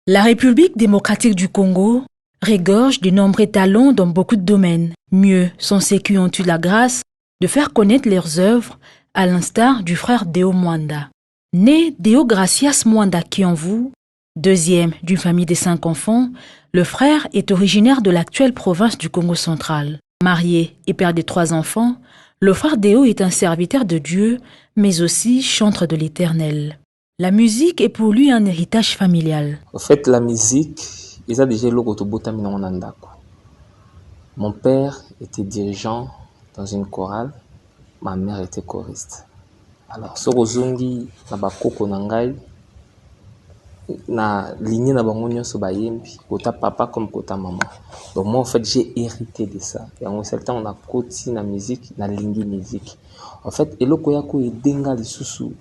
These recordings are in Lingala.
La République démocratique du Congo regorge de nombreux talents dans beaucoup de domaines. Mieux sont ceux qui ont eu la grâce de faire connaître leurs œuvres, à l'instar du frère Deo Mwanda. Né Deo Gracias Mwanda Kianvu, deuxième d'une famille de 5 enfants, le frère est originaire de l'actuelle province du Congo central. Marié et père de 3 enfants, le frère Deo est un serviteur de Dieu, mais aussi chantre de l'Éternel. La musique est pour lui un héritage familial. En fait, la musique, ils ont déjà l'Okotobota Minonandako. Mon père était dirigeant dans une chorale, ma mère était choriste. Alors, Sorozongi, Nabakoko Nangai, na lignée na bango nyonso bayembi, kota papa comme kota maman. Donc moi en fait j'ai hérité de ça. Et en certain on a koti na musique, na lingi musique. En fait eloko yako edenga lisusu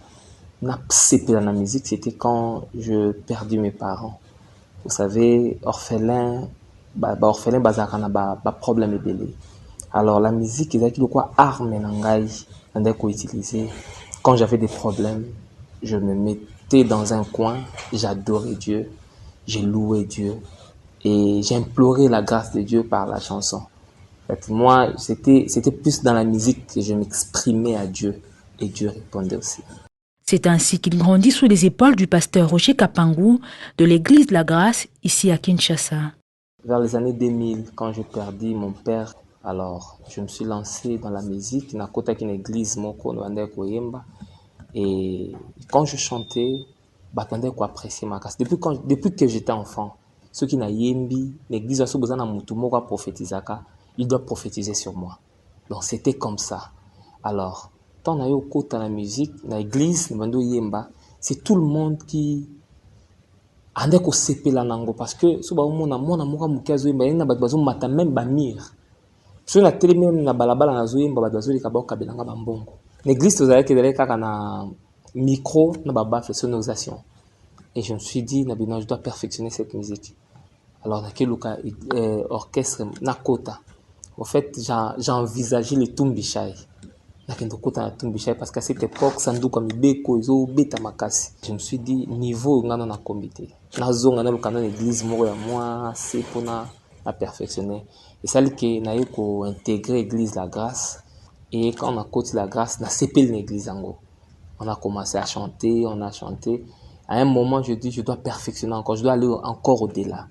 na sepela na musique, c'était quand je perdis mes parents. Vous savez, orphelin bazaka na ba problème ebele. Alors la musique ezaki lokwa arme na ngai ndeko utiliser quand j'avais des problèmes, je me mettais dans un coin, j'adorais Dieu, j'ai loué Dieu et j'implorais la grâce de Dieu par la chanson. En fait, moi, c'était plus dans la musique que je m'exprimais à Dieu et Dieu répondait aussi. C'est ainsi qu'il grandit sous les épaules du pasteur Roger Kapangou de l'église de la Grâce, ici à Kinshasa. Vers les années 2000, quand j'ai perdu mon père, alors je me suis lancé dans la musique, na kota une église moko na koyemba. Et quand je chantais, batandé quoi apprécier ma casse. Depuis que j'étais enfant, ceux qui n'a yembi, l'église a besoin d'un mutumo quoi prophétisaka, il doit prophétiser sur moi. Donc c'était comme ça. Alors, tant on a eu au côté de la musique, dans l'église, c'est tout le monde qui ande ko sepela nango parce que so ba mona moka mukazo yemba na bazo mata même ba mire. So na télé même na balabala na zo yemba bazo lika ba kabelanga ba mbongo. L'église tozalaki kedele kaka na micro na ba baffle sonorisation. Et je me suis dit na bino je dois perfectionner cette musique. Alors na keluka orchestre na kota. En fait, j'ai envisagé le Tumbishai. Parce qu'à cette époque, Sandou comme Ibeko, Izo, Beta Makasi. Je me suis dit, niveau, on a un comité. Nazo, on a le canon d'église, moi, c'est pour la perfectionner. Et celle qui n'a eu qu'à intégrer l'église La Grâce. Et quand on a côté La Grâce, on a séparé l'église Ango. On a commencé à chanter, on a chanté. À un moment, je dis, je dois perfectionner encore, je dois aller encore au-delà.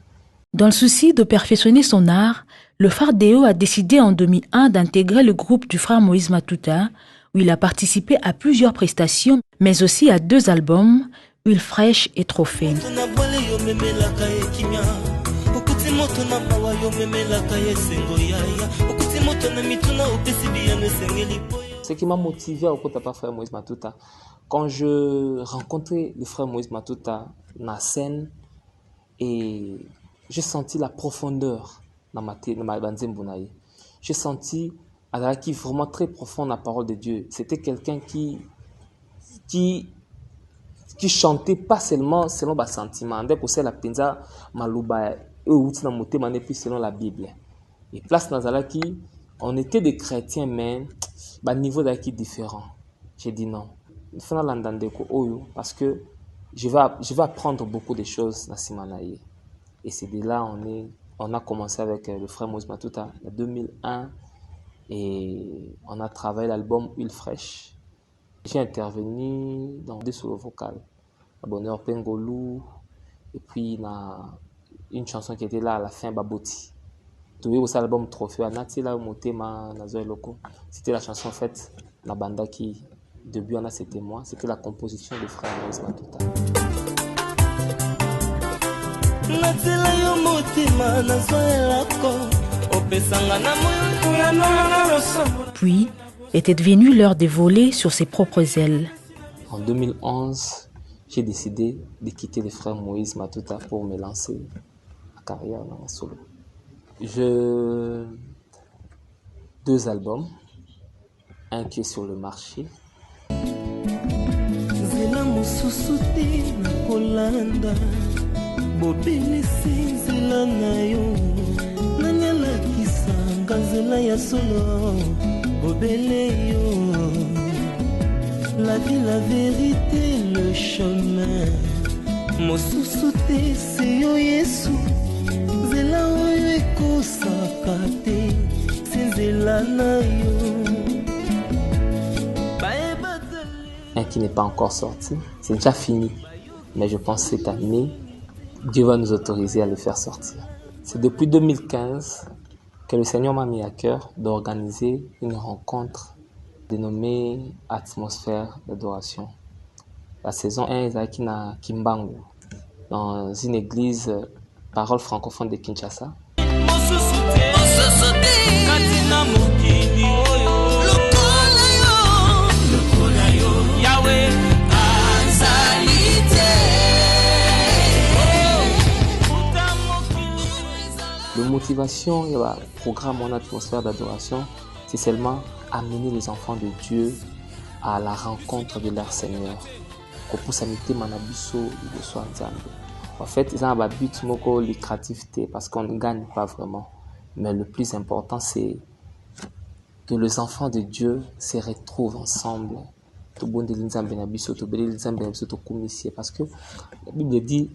Dans le souci de perfectionner son art, le frère Deo a décidé en 2001 d'intégrer le groupe du frère Moïse Matuta, où il a participé à plusieurs prestations, mais aussi à 2 albums, Huile fraîche et Trophée. Ce qui m'a motivé à écouter le frère Moïse Matuta, quand je rencontrais le frère Moïse Matuta dans la scène, et j'ai senti la profondeur dans ma banzembunaï. J'ai senti qui vraiment très profond la parole de Dieu. C'était quelqu'un qui chantait pas seulement selon ses sentiments. Dès que c'est la penza maluba puis selon la Bible. Et place Nazalaki, on était des chrétiens mais niveau d'aki différent. J'ai dit non. Parce que je vais apprendre beaucoup de choses dans Simanaï. Et c'est de là on a commencé avec le frère Moïse Matuta en 2001 et on a travaillé l'album Huile fraîche. J'ai intervenu dans 2 solos vocales, Bonheur Pengolou et puis une chanson qui était là à la fin, Baboti. Tout aussi l'album Trophée Anatila Motema Nazo Loko. C'était la chanson en fait la banda qui début on a c'était moi, c'était la composition du frère Moïse Matuta. Puis était devenue l'heure de voler sur ses propres ailes. En 2011, j'ai décidé de quitter le frère Moïse Matuta pour me lancer en carrière en solo. 2 albums, un qui est sur le marché. Bobelisi nzela na yo nanyalakisa nzela ya solo bobele yo la vie la vérité le chemin mosusu te se yo Yesu nzela oyo ekosaka te se nzela na yo. Un qui n'est pas encore sorti, c'est déjà fini. Mais je pense que cette année, Dieu va nous autoriser à le faire sortir. C'est depuis 2015 que le Seigneur m'a mis à cœur d'organiser une rencontre dénommée Atmosphère d'adoration. La saison 1 est à Kimbangu, dans une église parole francophone de Kinshasa. La motivation et le programme en atmosphère d'adoration, c'est seulement amener les enfants de Dieu à la rencontre de leur Seigneur. En fait, ils ont un but lucratif parce qu'on ne gagne pas vraiment. Mais le plus important, c'est que les enfants de Dieu se retrouvent ensemble. Parce que la Bible dit,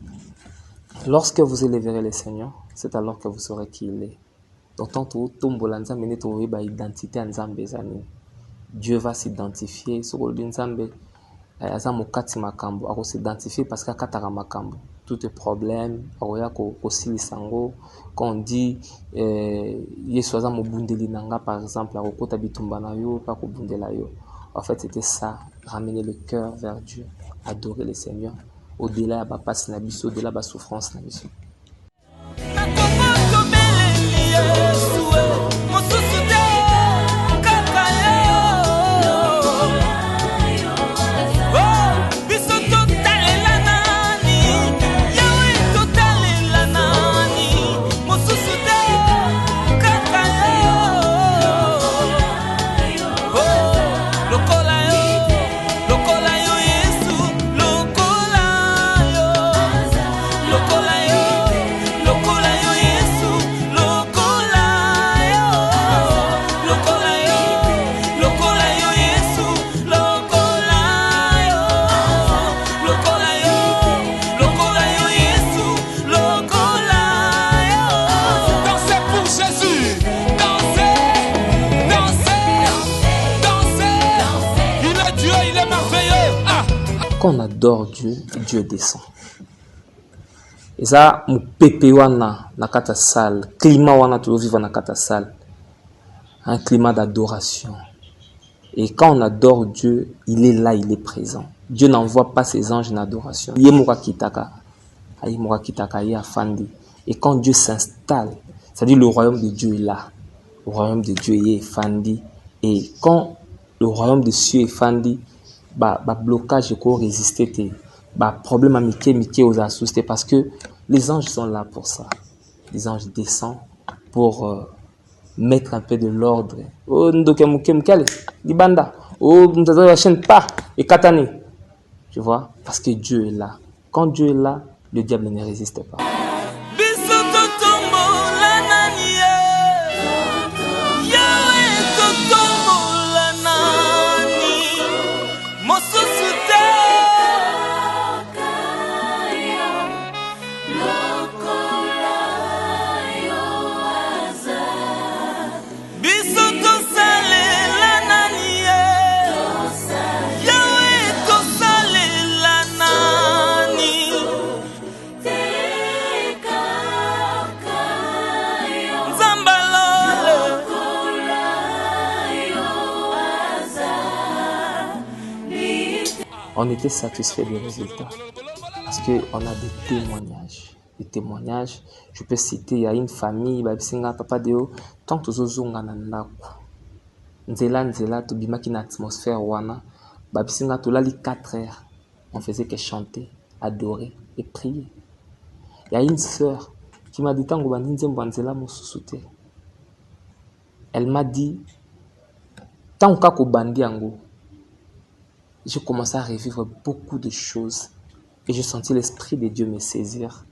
lorsque vous élèverez le Seigneur, c'est alors que vous saurez qui il est. Donc, tant que vous identité en Dieu va s'identifier sur le Nzambe. Il s'identifier parce qu'il y a tout est problème. Quand on dit par exemple, en fait, c'était ça, ramener le cœur vers Dieu, adorer le Seigneur, au-delà de la au-delà de la souffrance. Quand on adore Dieu, Dieu descend. Et ça, mon pépé wana na kata salle, climat wana tu vivre na kata salle, un climat d'adoration. Et quand on adore Dieu, il est là, il est présent. Dieu n'envoie pas ses anges en adoration. Yemura kitaka, ayemura kitaka, afandi. Et quand Dieu s'installe, c'est-à-dire le royaume de Dieu est là. Le royaume de Dieu est fandi. Et quand le royaume de Dieu est fandi, blocage qu'on résister problème à Mickey aux assustés parce que les anges sont là pour ça. Les anges descendent pour mettre un peu de l'ordre. Oh libanda, oh la chaîne pas et katani. Tu vois, parce que Dieu est là. Quand Dieu est là, le diable ne résiste pas. On était satisfait des résultats parce qu'on a des témoignages. Des témoignages, je peux citer, il y a une famille, papa deo, tant que zozonga nandaku. Nzela, to bimaki na atmosphère wana, babisinga to lali 4 heures. On faisait que chanter, adorer et prier. Il y a une sœur qui m'a dit tango bandinze mbanzela mosusute. Elle m'a dit tant ka ko bandi yango. J'ai commencé à revivre beaucoup de choses et j'ai senti l'esprit de Dieu me saisir.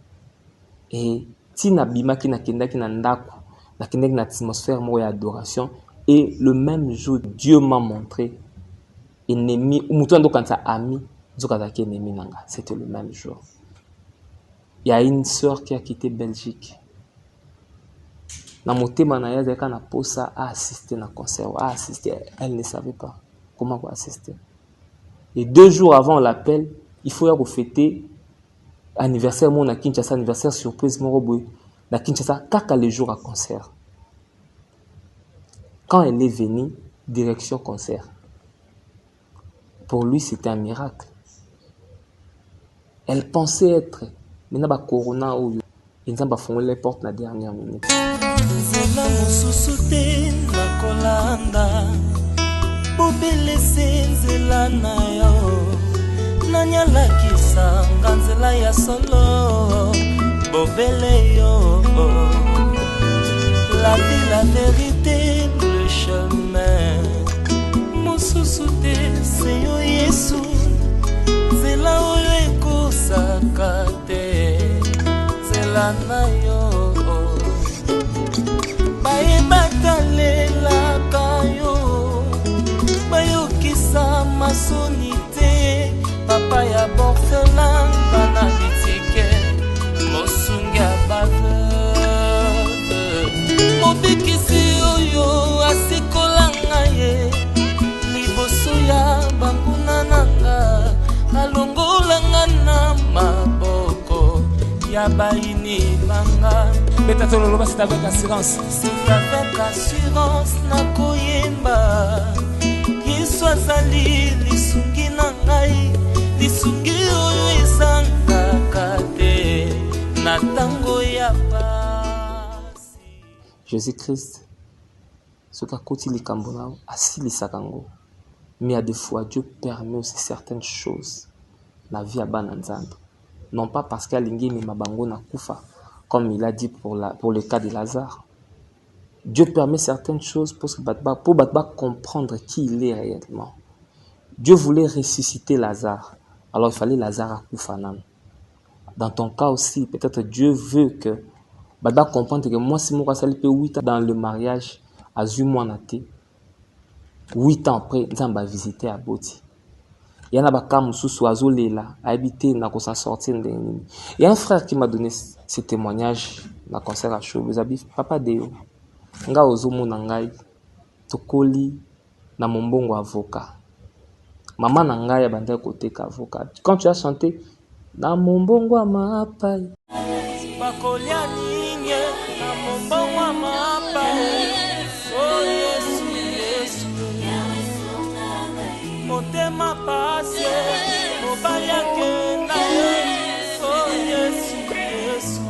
Et tina bimaki na kendaki na ndaku, na kendaki na atmosphère moya adoration et le même jour Dieu m'a montré ennemi ou mutu ndo kanza ami zokazaki ennemi nanga, c'était le même jour. Il y a une sœur qui a quitté Belgique. Dans mon thème, na posa a assisté à un concert, a assisté. Elle ne savait pas comment assister. Et 2 jours avant l'appel, il faut y fêter anniversaire mon à Kinshasa, anniversaire surprise mon robot. Na Kinshasa, kaka le jour à concert. Quand elle est venue, direction concert. Pour lui, c'était un miracle. Elle pensait être, maintenant ba corona ou ils ont fermé les portes la dernière minute. Nzela mosusu te nakolanda bobelese nzela na yo nanyalakisa nga nzela ya solo bobele yo la vie la vérité le chemin mosusu te se yo Yesu nzela oyo ekosaka te nzela na yo bayebatalela yo bayokisa masonite papa ya borfelin bana bitike mosungi ya baveuve mobikisi oyo asikolanga ye liboso ya banguna nanga alongolanga na maboko ya baini banga. C'est avec assurance. C'est avec assurance na koyemba. Yesu azali lisungi na ngai, lisungi oyo ezangaka te na tango ya pasi. Jésus-Christ, ce qu'a côté likambo na asilisaka ngo. Mais à des fois Dieu permet aussi certaines choses na vie ya bana nzambe. Non pas parce qu'il y a l'ingi mais mabango na kufa. Comme il a dit pour le cas de Lazare. Dieu permet certaines choses pour Batba comprendre qui il est réellement. Dieu voulait ressusciter Lazare. Alors il fallait Lazare à Koufanan. Dans ton cas aussi, peut-être Dieu veut que Batba comprendre que moi, si moi, ça peut 8 ans dans le mariage, à Zumoanate, 8 ans après, nous va visiter à Boti. Il y en a qui ont habité, il y a un frère qui m'a donné ce témoignage dans le concert à Chou. Vous avez papa Deo. Nga ozomo nangai tokoli na mombongo avocat. Maman nangai abanda côté avocat. Quand tu as chanté na mombongo amapai. Bakolia ninye na mombongo amapai. Oh Yesu Yesu. Motema pase mobaya kenda. Oh Yesu Yesu.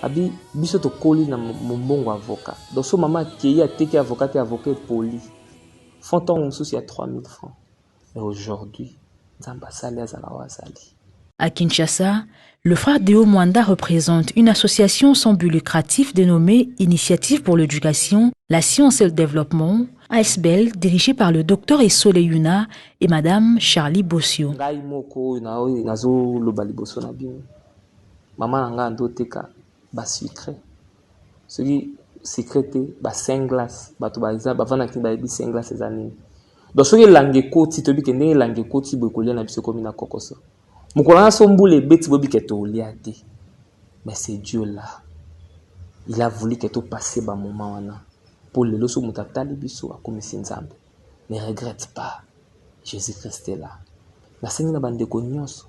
Abi biso to koli na mombongo avocat. Donc so maman qui a teke avocat et avocat poli. Fonton on souci à 3000 francs. Et aujourd'hui, Nzamba sali azala wazali. À Kinshasa, le frère Deo Mwanda représente une association sans but lucratif dénommée Initiative pour l'éducation, la science et le développement, ASBEL, dirigée par le docteur Esole Yuna et madame Charlie Bossio. Ngai moko nazo lobali bosso na bino. Maman nga ndo teka ba sucré. Celui secrété ba 5 glaces, bato ba exemple bavana ki ba 5 glaces ezanini. Donc soki langue koti to bi ke ne langue koti bokolia na biso komi na kokoso. Mukolana sombule beti bobi ke to liate. Mais c'est Dieu là. Il a voulu que tu passes ba moment wana. Pour le loso mutatali biso akomi sinzambe. Ne regrette pas. Jésus-Christ est là. La scène na bande ko nyonso.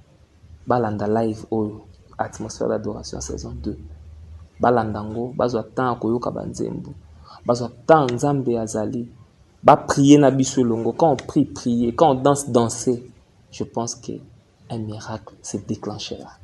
Balanda live oyo atmosphère d'adoration saison 2. Balandango bazwa temps koyoka banzembo. Bazwa temps nzambe azali. Ba prier na biso longo. Quand on prie, prier. Quand on danse, danser. Je pense que un miracle s'est déclenché là.